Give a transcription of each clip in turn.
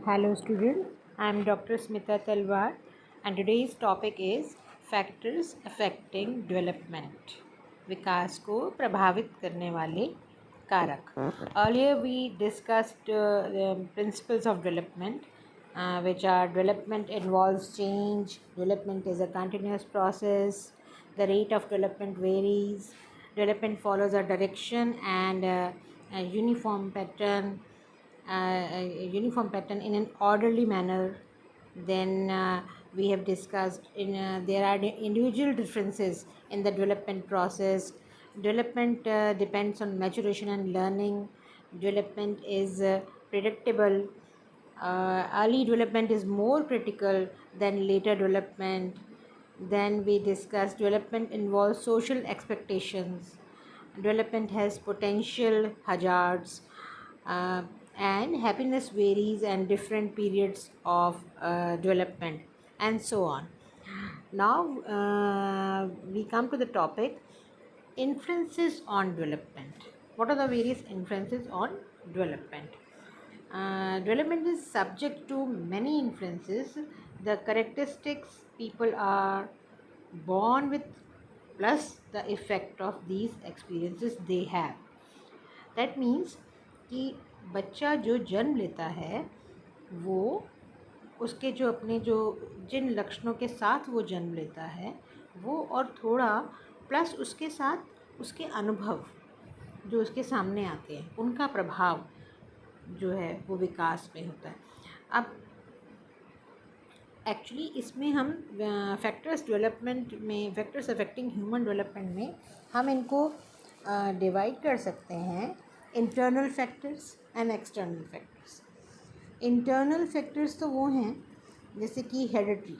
Hello students, I am Dr. Smita Talwar and today's topic is factors affecting development. विकास को प्रभावित करने वाले कारक. Earlier we discussed the principles of development, which are development involves change, development is a continuous process, the rate of development varies, development follows a direction and a uniform pattern in an orderly manner. Then we have discussed there are individual differences in the development process. Development depends on maturation and learning. Development is predictable. Early development is more critical than later development. Then we discussed development involves social expectations. Development has potential hazards, uh, and happiness varies and different periods of development, and so on. Now we come to the topic influences on development. What are the various influences on development? Development is subject to many influences. The characteristics people are born with plus the effect of these experiences they have. That means कि बच्चा जो जन्म लेता है वो उसके जो अपने जो जिन लक्षणों के साथ वो जन्म लेता है वो और थोड़ा प्लस उसके साथ उसके अनुभव जो उसके सामने आते हैं उनका प्रभाव जो है वो विकास में होता है. अब एक्चुअली इसमें हम फैक्टर्स डेवलपमेंट में फैक्टर्स अफेक्टिंग ह्यूमन डेवलपमेंट में हम इनको डिवाइड कर सकते हैं internal factors and external factors. Internal factors तो वो हैं जैसे कि हेरिडिटी,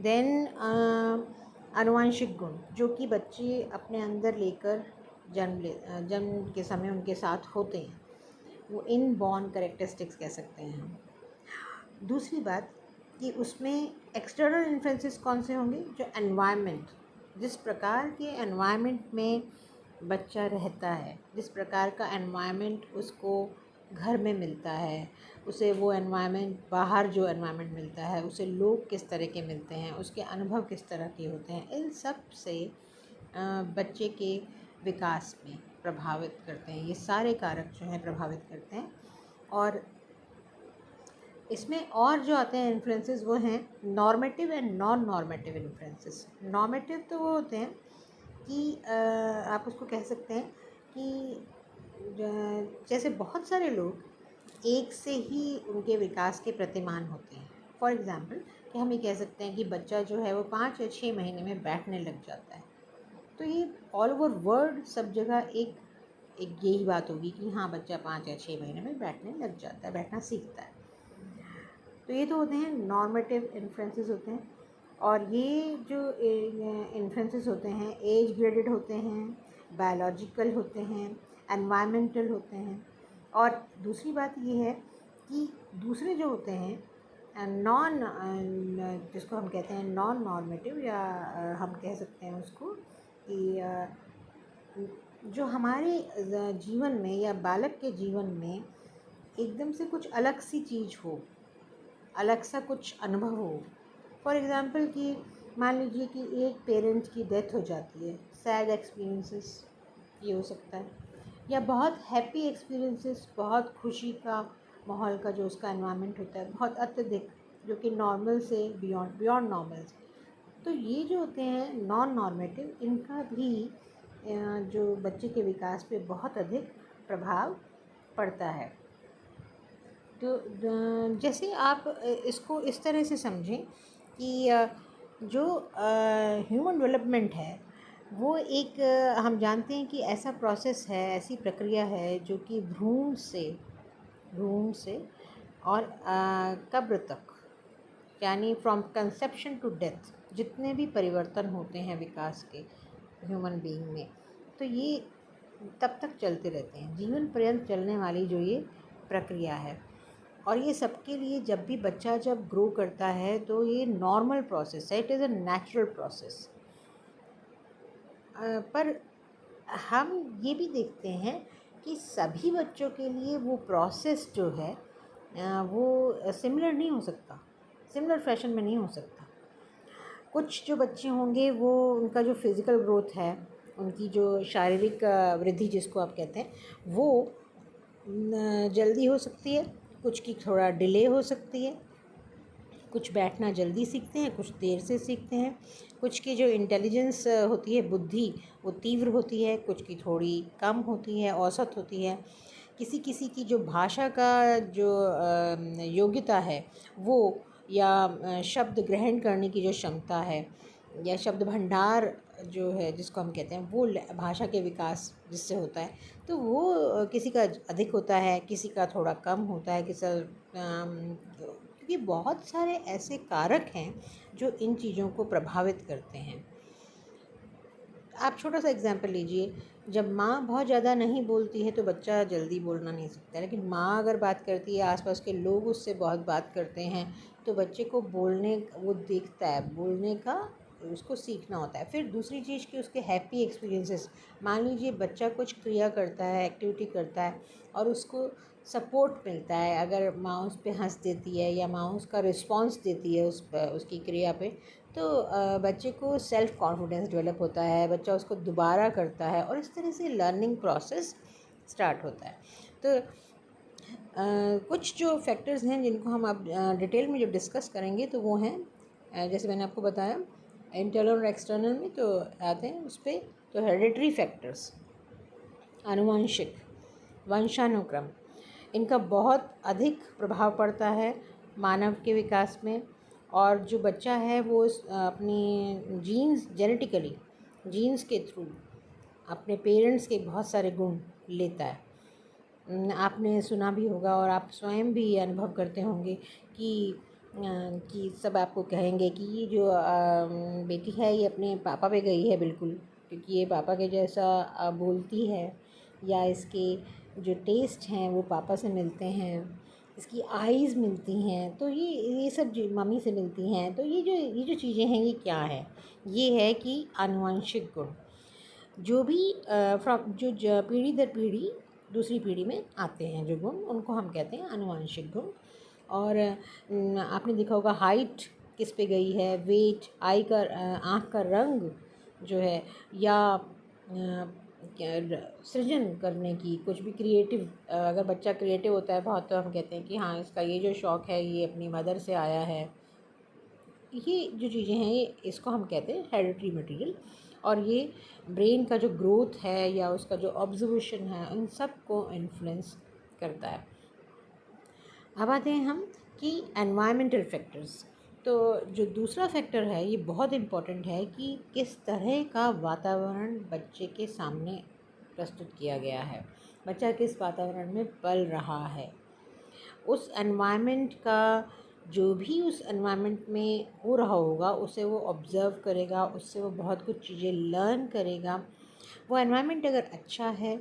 देन आनुवंशिक गुण जो कि बच्चे अपने अंदर लेकर जन्म के समय उनके साथ होते हैं, वो इनबॉर्न कैरेक्टरिस्टिक्स कह सकते हैं हम. दूसरी बात कि उसमें एक्सटर्नल इन्फ्लुएंसेस कौन से होंगे, जो एनवायरनमेंट, जिस प्रकार के एनवायरनमेंट में बच्चा रहता है, जिस प्रकार का एनवायरनमेंट उसको घर में मिलता है, उसे वो एनवायरनमेंट बाहर जो एनवायरनमेंट मिलता है उसे लोग किस तरह के मिलते हैं, उसके अनुभव किस तरह के होते हैं, इन सब से बच्चे के विकास में प्रभावित करते हैं. ये सारे कारक जो हैं प्रभावित करते हैं. और इसमें और जो आते हैं इन्फ्लुएंसेस वो हैं normative and non normative influences. Normative तो वो होते हैं कि आप उसको कह सकते हैं कि जैसे बहुत सारे लोग एक से ही उनके विकास के प्रतिमान होते हैं. फॉर एग्ज़ाम्पल कि हम ये कह सकते हैं कि बच्चा जो है वो 5 या 6 महीने में बैठने लग जाता है. तो ये ऑल ओवर वर्ल्ड सब जगह एक यही बात होगी कि हाँ बच्चा 5 या 6 महीने में बैठने लग जाता है, बैठना सीखता है. तो ये तो होते हैं नॉर्मेटिव इन्फ्लुएंसेस होते हैं. और ये जो इन्फ्लुएंसेस होते हैं एज ग्रेडेड होते हैं, बायोलॉजिकल होते हैं, एनवायरमेंटल होते हैं. और दूसरी बात ये है कि दूसरे जो होते हैं नॉन जिसको हम कहते हैं नॉन नॉर्मेटिव या हम कह सकते हैं उसको कि जो हमारे जीवन में या बालक के जीवन में एकदम से कुछ अलग सी चीज़ हो, अलग सा कुछ अनुभव हो. फॉर एग्ज़ाम्पल कि मान लीजिए कि एक पेरेंट की डेथ हो जाती है, सैड एक्सपीरियंसेस ये हो सकता है, या बहुत हैप्पी एक्सपीरियंसेस, बहुत खुशी का माहौल का जो उसका एनवायरनमेंट होता है बहुत अत्यधिक, जो कि नॉर्मल से बियॉन्ड नॉर्मल से. तो ये जो होते हैं नॉन नॉर्मेटिव, इनका भी जो बच्चे के विकास पे बहुत अधिक प्रभाव पड़ता है. तो जैसे आप इसको इस तरह से समझें कि जो ह्यूमन डेवलपमेंट है वो एक हम जानते हैं कि ऐसा प्रोसेस है, ऐसी प्रक्रिया है जो कि भ्रूण से और कब्र तक, यानी फ्रॉम कंसेप्शन टू डेथ जितने भी परिवर्तन होते हैं विकास के ह्यूमन बीइंग में, तो ये तब तक चलते रहते हैं, जीवन पर्यंत चलने वाली जो ये प्रक्रिया है. और ये सबके लिए जब भी बच्चा जब ग्रो करता है तो ये नॉर्मल प्रोसेस है, it is a natural process. पर हम ये भी देखते हैं कि सभी बच्चों के लिए वो प्रोसेस जो है वो सिमिलर नहीं हो सकता, सिमिलर फैशन में नहीं हो सकता। कुछ जो बच्चे होंगे वो उनका जो फिज़िकल ग्रोथ है, उनकी जो शारीरिक वृद्धि जिसको आप कहते हैं, वो जल्दी हो सकती है, कुछ की थोड़ा डिले हो सकती है। कुछ बैठना जल्दी सीखते हैं, कुछ देर से सीखते हैं। कुछ की जो इंटेलिजेंस होती है, बुद्धि, वो तीव्र होती है, कुछ की थोड़ी कम होती है, औसत होती है। किसी किसी की जो भाषा का जो योग्यता है वो, या शब्द ग्रहण करने की जो क्षमता है, या शब्द भंडार जो है जिसको हम कहते हैं, वो भाषा के विकास जिससे होता है, तो वो किसी का अधिक होता है, किसी का थोड़ा कम होता है, किसी क्योंकि बहुत सारे ऐसे कारक हैं जो इन चीज़ों को प्रभावित करते हैं। आप छोटा सा एग्जांपल लीजिए, जब माँ बहुत ज़्यादा नहीं बोलती है तो बच्चा जल्दी बोलना नहीं सीखता, लेकिन माँ अगर बात करती है, आसपास के लोग उससे बहुत बात करते हैं, तो बच्चे को बोलने, वो देखता है बोलने का, उसको सीखना होता है। फिर दूसरी चीज़ कि उसके हैप्पी एक्सपीरियंसेस, मान लीजिए बच्चा कुछ क्रिया करता है, एक्टिविटी करता है, और उसको सपोर्ट मिलता है, अगर माँ उस पर हंस देती है या माँ उसका रिस्पॉन्स देती है उसकी क्रिया पे, तो बच्चे को सेल्फ़ कॉन्फिडेंस डेवलप होता है, बच्चा उसको दोबारा करता है, और इस तरह से लर्निंग प्रोसेस स्टार्ट होता है। तो कुछ जो फैक्टर्स हैं जिनको हम अब डिटेल में जब डिस्कस करेंगे, तो वो हैं जैसे मैंने आपको बताया, इंटरनल और एक्सटर्नल में तो आते हैं उस पर। तो हेरिडिटरी फैक्टर्स, आनुवंशिक, वंशानुक्रम, इनका बहुत अधिक प्रभाव पड़ता है मानव के विकास में। और जो बच्चा है वो अपनी जीन्स, जेनेटिकली जीन्स के थ्रू अपने पेरेंट्स के बहुत सारे गुण लेता है। आपने सुना भी होगा और आप स्वयं भी ये अनुभव करते होंगे कि सब आपको कहेंगे कि ये जो बेटी है ये अपने पापा पे गई है बिल्कुल, क्योंकि ये पापा के जैसा बोलती है, या इसके जो टेस्ट हैं वो पापा से मिलते हैं, इसकी आईज़ मिलती हैं, तो ये सब जो मम्मी से मिलती हैं, तो ये जो चीज़ें हैं ये क्या है? ये है कि आनुवंशिक गुण, जो भी फ्रॉम जो पीढ़ी दर पीढ़ी दूसरी पीढ़ी में आते हैं जो गुण, उनको हम कहते हैं आनुवंशिक गुण। और आपने देखा होगा हाइट किस पे गई है, वेट, आँख का रंग जो है, या सृजन करने की कुछ भी क्रिएटिव, अगर बच्चा क्रिएटिव होता है बहुत, तो हम कहते हैं कि हाँ इसका ये जो शौक़ है ये अपनी मदर से आया है। ये जो चीज़ें हैं ये, इसको हम कहते हैं हेरिडिटरी मटेरियल। और ये ब्रेन का जो ग्रोथ है या उसका जो ऑब्जर्वेशन है, उन सब को इन्फ्लुएंस करता है। अब आते हैं हम कि एनवायरमेंटल फैक्टर्स। तो जो दूसरा फैक्टर है ये बहुत इम्पॉर्टेंट है कि किस तरह का वातावरण बच्चे के सामने प्रस्तुत किया गया है, बच्चा किस वातावरण में पल रहा है, उस एनवायरनमेंट का, जो भी उस एनवायरनमेंट में हो रहा होगा उसे वो ऑब्ज़र्व करेगा, उससे वो बहुत कुछ चीज़ें लर्न करेगा। वो एनवायरनमेंट अगर अच्छा है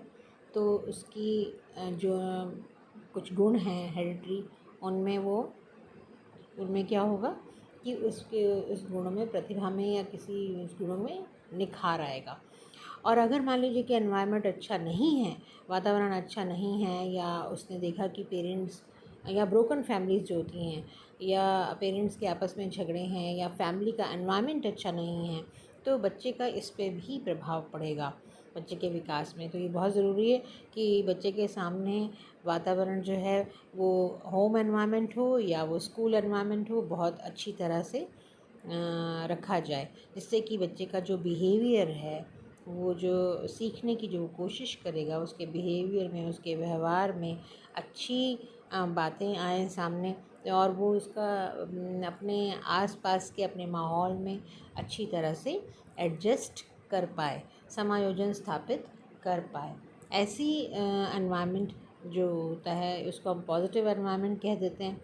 तो उसकी जो कुछ गुण हैं हेरिडिटरी, उनमें क्या होगा कि उसके उस गुणों में, प्रतिभा में, या किसी उस गुणों में निखार आएगा। और अगर मान लीजिए कि एनवायरनमेंट अच्छा नहीं है, वातावरण अच्छा नहीं है, या उसने देखा कि पेरेंट्स या ब्रोकन फैमिलीज़ जो होती हैं, या पेरेंट्स के आपस में झगड़े हैं, या फैमिली का एनवायरनमेंट अच्छा नहीं है, तो बच्चे का इस पे भी प्रभाव पड़ेगा बच्चे के विकास में। तो ये बहुत ज़रूरी है कि बच्चे के सामने वातावरण जो है वो होम एनवायरनमेंट हो या वो स्कूल एनवायरनमेंट हो, बहुत अच्छी तरह से रखा जाए, जिससे कि बच्चे का जो बिहेवियर है, वो जो सीखने की जो कोशिश करेगा, उसके बिहेवियर में, उसके व्यवहार में अच्छी बातें आएँ सामने, और वो उसका अपने आसपास के अपने माहौल में अच्छी तरह से एडजस्ट कर पाए, समायोजन स्थापित कर पाए। ऐसी एनवायरनमेंट जो होता है उसको हम पॉजिटिव एनवायरनमेंट कह देते हैं,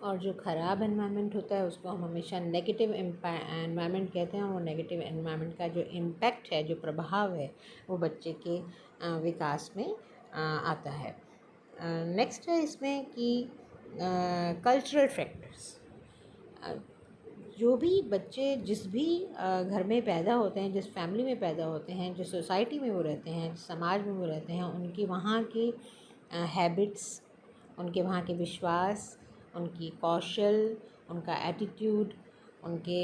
और जो ख़राब एनवायरनमेंट होता है उसको हम हमेशा नेगेटिव एनवायरनमेंट कहते हैं। और वो नेगेटिव एनवायरनमेंट का जो इम्पैक्ट है, जो प्रभाव है, वो बच्चे के विकास में आता है। नेक्स्ट है इसमें कि कल्चरल फैक्टर्स। जो भी बच्चे जिस भी घर में पैदा होते हैं, जिस फैमिली में पैदा होते हैं, जिस सोसाइटी में वो रहते हैं, जिस समाज में वो रहते हैं, उनकी वहाँ की हैबिट्स, उनके वहाँ के विश्वास, उनकी कौशल, उनका एटीट्यूड, उनके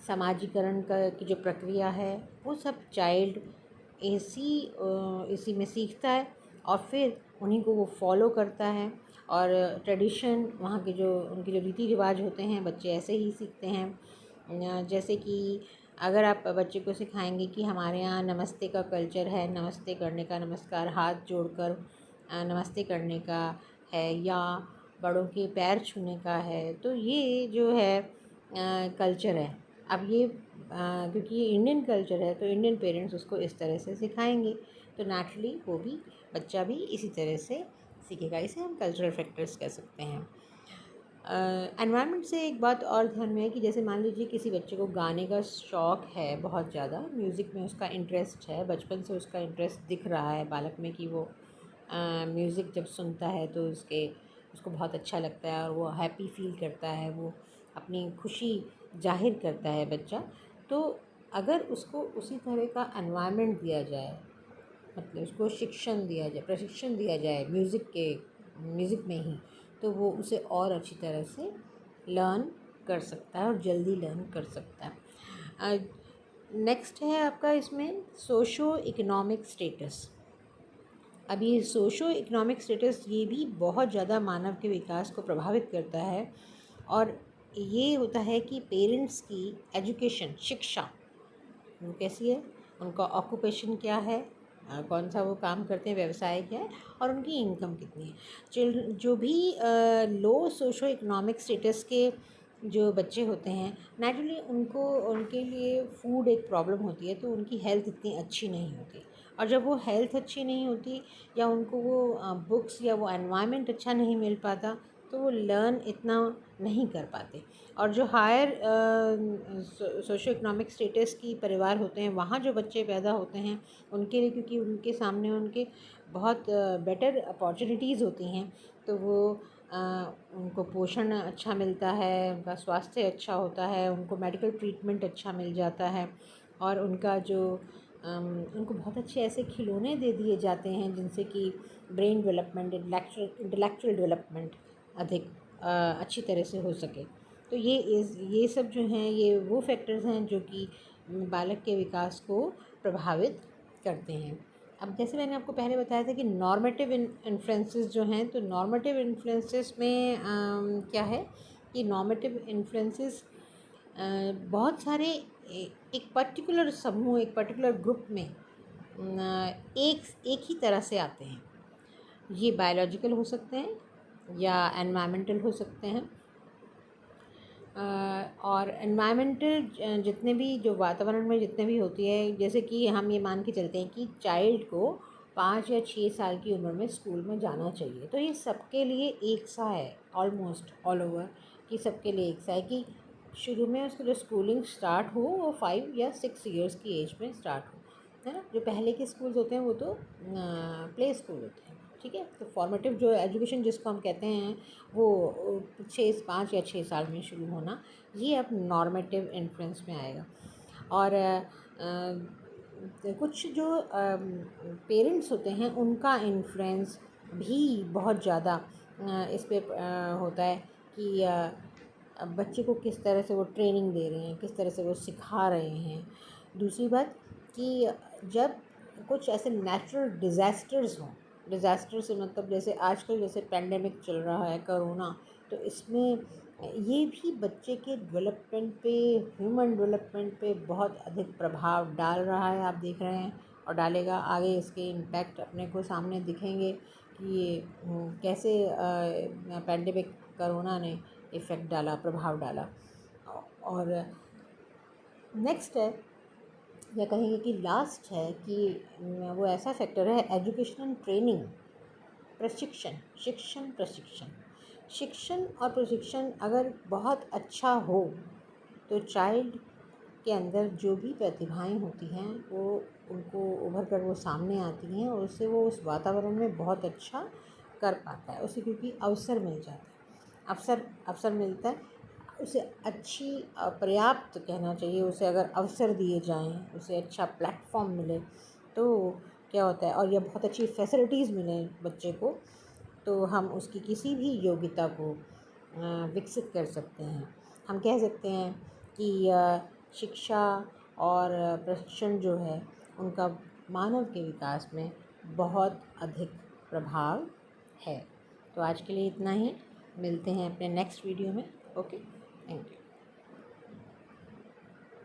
समाजीकरण का की जो प्रक्रिया है, वो सब चाइल्ड इसी में सीखता है और फिर उन्हीं को वो फॉलो करता है। और ट्रेडिशन, वहाँ के जो उनके जो रीति रिवाज होते हैं, बच्चे ऐसे ही सीखते हैं। जैसे कि अगर आप बच्चे को सिखाएंगे कि हमारे यहाँ नमस्ते का कल्चर है, नमस्ते करने का, नमस्कार हाथ जोड़कर नमस्ते करने का है, या बड़ों के पैर छूने का है, तो ये जो है कल्चर है। अब ये क्योंकि ये इंडियन कल्चर है, तो इंडियन पेरेंट्स उसको इस तरह से सिखाएंगे, तो नेचुरली वो भी बच्चा भी इसी तरह से सीखेगा। इसे हम कल्चरल फैक्टर्स कह सकते हैं। एनवायरनमेंट से एक बात और ध्यान में है कि जैसे मान लीजिए किसी बच्चे को गाने का शौक़ है, बहुत ज़्यादा म्यूज़िक में उसका इंटरेस्ट है, बचपन से उसका इंटरेस्ट दिख रहा है बालक में कि वो म्यूज़िक जब सुनता है तो उसको बहुत अच्छा लगता है और वो हैप्पी फील करता है, वो अपनी खुशी जाहिर करता है बच्चा। तो अगर उसको उसी तरह का एनवायरनमेंट दिया जाए, मतलब उसको प्रशिक्षण दिया जाए म्यूज़िक में ही, तो वो उसे और अच्छी तरह से लर्न कर सकता है और जल्दी लर्न कर सकता है। नेक्स्ट है आपका इसमें सोशो इकोनॉमिक स्टेटस। अब ये सोशो इकोनॉमिक स्टेटस ये भी बहुत ज़्यादा मानव के विकास को प्रभावित करता है। और ये होता है कि पेरेंट्स की एजुकेशन, शिक्षा, वो कैसी है, उनका ऑक्यूपेशन क्या है, कौन सा वो काम करते हैं, व्यवसाय क्या है, और उनकी इनकम कितनी है। जो भी लो सोशो इकोनॉमिक स्टेटस के जो बच्चे होते हैं, नेचुरली उनके लिए फूड एक प्रॉब्लम होती है, तो उनकी हेल्थ इतनी अच्छी नहीं होती। और जब वो हेल्थ अच्छी नहीं होती या उनको वो बुक्स या वो एनवायरनमेंट अच्छा नहीं मिल पाता, तो वो लर्न इतना नहीं कर पाते। और जो हायर सोशो इकोनॉमिक स्टेटस की परिवार होते हैं, वहाँ जो बच्चे पैदा होते हैं, उनके लिए, क्योंकि उनके सामने उनके बहुत बेटर अपॉर्चुनिटीज़ होती हैं, तो वो उनको पोषण अच्छा मिलता है, उनका स्वास्थ्य अच्छा होता है, उनको मेडिकल ट्रीटमेंट अच्छा मिल जाता है, और उनका जो उनको बहुत अच्छे ऐसे खिलौने दे दिए जाते हैं जिनसे कि ब्रेन डेवलपमेंट, इंटेलेक्चुअल डेवलपमेंट अधिक अच्छी तरह से हो सके। तो ये सब जो हैं, ये वो फैक्टर्स हैं जो कि बालक के विकास को प्रभावित करते हैं। अब जैसे मैंने आपको पहले बताया था कि नॉर्मेटिव इन्फ्लुएंसेस जो हैं, तो नॉर्मेटिव इन्फ्लुएंसेस में क्या है कि नॉर्मेटिव इन्फ्लुएंसेस बहुत सारे एक पर्टिकुलर समूह, एक पर्टिकुलर ग्रुप में एक ही तरह से आते हैं। ये बायोलॉजिकल हो सकते हैं या एनवायरमेंटल हो सकते हैं। और एनवायरमेंटल जितने भी जो वातावरण में जितने भी होती है, जैसे कि हम ये मान के चलते हैं कि चाइल्ड को 5 या 6 साल की उम्र में स्कूल में जाना चाहिए, तो ये सबके लिए एक सा है, ऑलमोस्ट ऑल ओवर, कि सबके लिए एक सा है कि शुरू में उसको जो स्कूलिंग स्टार्ट हो वो 5 या 6 ईयर्स की एज में स्टार्ट हो, है ना। जो पहले के स्कूल्स होते हैं वो तो प्ले स्कूल होते हैं, ठीक है। तो फॉर्मेटिव जो एजुकेशन जिसको हम कहते हैं, वो 5 या 6 साल में शुरू होना, ये अब नॉर्मेटिव इन्फ्लुएंस में आएगा। और कुछ जो पेरेंट्स होते हैं, उनका इन्फ्लुएंस भी बहुत ज़्यादा इस पे होता है कि बच्चे को किस तरह से वो ट्रेनिंग दे रहे हैं, किस तरह से वो सिखा रहे हैं। दूसरी बात कि जब कुछ ऐसे नेचुरल डिज़ास्टर्स हों, डिज़ास्टर से मतलब जैसे आजकल जैसे पेंडेमिक चल रहा है, कोरोना, तो इसमें ये भी बच्चे के डेवलपमेंट पे, ह्यूमन डेवलपमेंट पे बहुत अधिक प्रभाव डाल रहा है, आप देख रहे हैं, और डालेगा आगे। इसके इम्पैक्ट अपने को सामने दिखेंगे कि ये कैसे पेंडेमिक कोरोना ने इफ़ेक्ट डाला, प्रभाव डाला। और नेक्स्ट है, या कहेंगे कि लास्ट है, कि वो ऐसा फैक्टर है, एजुकेशन एंड ट्रेनिंग, शिक्षण और प्रशिक्षण अगर बहुत अच्छा हो, तो चाइल्ड के अंदर जो भी प्रतिभाएं होती हैं, वो उनको उभर कर वो सामने आती हैं, और उससे वो उस वातावरण में बहुत अच्छा कर पाता है, उसे क्योंकि अवसर मिल जाता है, अवसर मिलता है। उसे अच्छी पर्याप्त कहना चाहिए, उसे अगर अवसर दिए जाएँ, उसे अच्छा प्लेटफ़ॉर्म मिले, तो क्या होता है, और या बहुत अच्छी फैसिलिटीज़ मिलें बच्चे को, तो हम उसकी किसी भी योग्यता को विकसित कर सकते हैं। हम कह सकते हैं कि शिक्षा और प्रशिक्षण जो है, उनका मानव के विकास में बहुत अधिक प्रभाव है। तो आज के लिए इतना ही, मिलते हैं अपने नेक्स्ट वीडियो में। Okay, thank you.